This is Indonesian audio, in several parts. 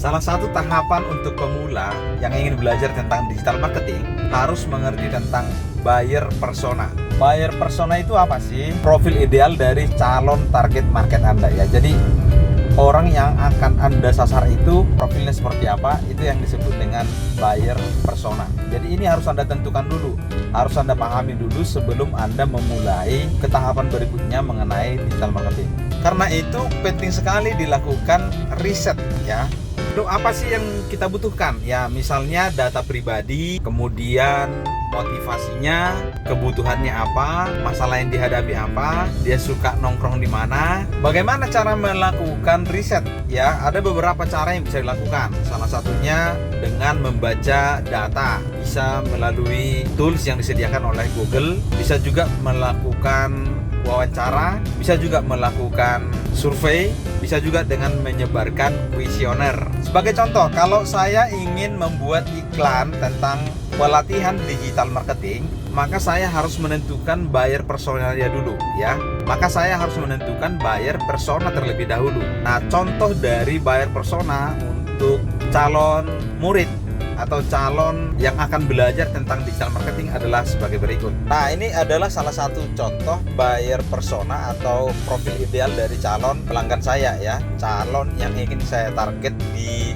Salah satu tahapan untuk pemula yang ingin belajar tentang digital marketing harus mengerti tentang buyer persona. Buyer persona itu apa sih? Profil ideal dari calon target market Anda ya. Jadi orang yang akan Anda sasar itu profilnya seperti apa, itu yang disebut dengan buyer persona. Jadi ini harus Anda tentukan dulu, harus Anda pahami dulu sebelum Anda memulai ke tahapan berikutnya mengenai digital marketing. Karena itu penting sekali dilakukan riset ya. Lalu apa sih yang kita butuhkan? Ya misalnya data pribadi, kemudian motivasinya, kebutuhannya apa, masalah yang dihadapi apa, dia suka nongkrong di mana. Bagaimana cara melakukan riset? Ya, ada beberapa cara yang bisa dilakukan. Salah satunya dengan membaca data. Bisa melalui tools yang disediakan oleh Google, bisa juga melakukan wawancara, bisa juga melakukan survei, bisa juga dengan menyebarkan kuesioner. Sebagai contoh, kalau saya ingin membuat iklan tentang pelatihan digital marketing, maka saya harus menentukan buyer personanya dulu ya. Maka saya harus menentukan buyer persona terlebih dahulu. Nah, contoh dari buyer persona untuk calon murid atau calon yang akan belajar tentang digital marketing adalah sebagai berikut. Nah, ini adalah salah satu contoh buyer persona atau profil ideal dari calon pelanggan saya ya. Calon yang ingin saya target di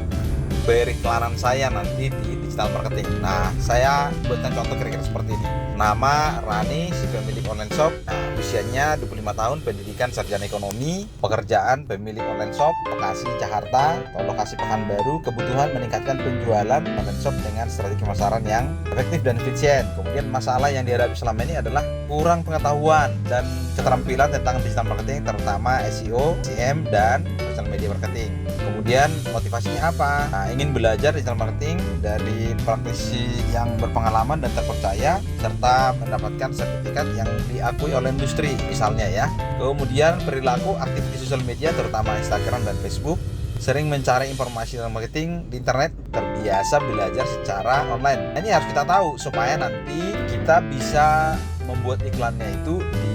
beriklanan saya nanti di digital marketing. Nah, saya buatkan contoh kira-kira seperti ini. Nama Rani, si pemilik online shop. Nah, usianya 25 tahun, pendidikan sarjana ekonomi, pekerjaan pemilik online shop, lokasi Jakarta atau lokasi Pekanbaru, kebutuhan meningkatkan penjualan online shop dengan strategi pemasaran yang efektif dan efisien. Kemudian masalah yang dihadapi selama ini adalah kurang pengetahuan dan keterampilan tentang digital marketing, terutama SEO, SEM, dan social media marketing. Kemudian motivasinya apa? Nah, ingin belajar digital marketing dari praktisi yang berpengalaman dan terpercaya, serta mendapatkan sertifikat yang diakui oleh industri misalnya ya. Kemudian perilaku aktif di sosial media terutama Instagram dan Facebook, sering mencari informasi tentang marketing di internet, terbiasa belajar secara online. Nah, ini harus kita tahu supaya nanti kita bisa membuat iklannya itu di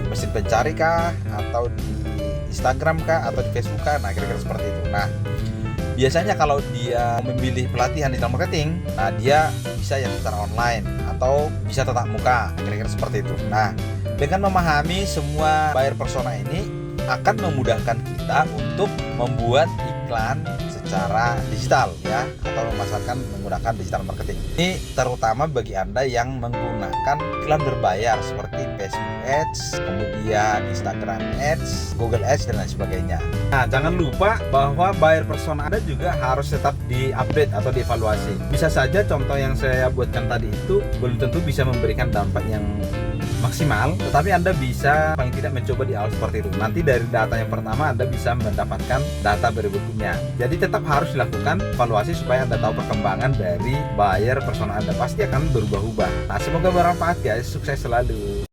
mesin pencari kah, atau di Instagram kah, atau di Facebook kah. Nah, kira-kira seperti itu. Nah, biasanya kalau dia memilih pelatihan digital marketing, nah dia bisa yang secara online atau bisa tatap muka, kira-kira seperti itu. Nah, dengan memahami semua buyer persona ini akan memudahkan kita untuk membuat iklan secara digital ya, atau memasarkan menggunakan digital marketing. Ini terutama bagi Anda yang menggunakan iklan berbayar seperti Facebook Ads, kemudian Instagram Ads, Google Ads, dan lain sebagainya. Nah, jangan lupa bahwa buyer persona Anda juga harus tetap diupdate atau dievaluasi. Bisa saja contoh yang saya buatkan tadi itu belum tentu bisa memberikan dampak yang maksimal, tetapi Anda bisa paling tidak mencoba di awal seperti itu. Nanti dari data yang pertama Anda bisa mendapatkan data berikutnya. Jadi tetap harus dilakukan evaluasi supaya Anda tahu perkembangan dari buyer persona Anda. Pasti akan berubah-ubah. Nah, semoga bermanfaat guys. Sukses selalu.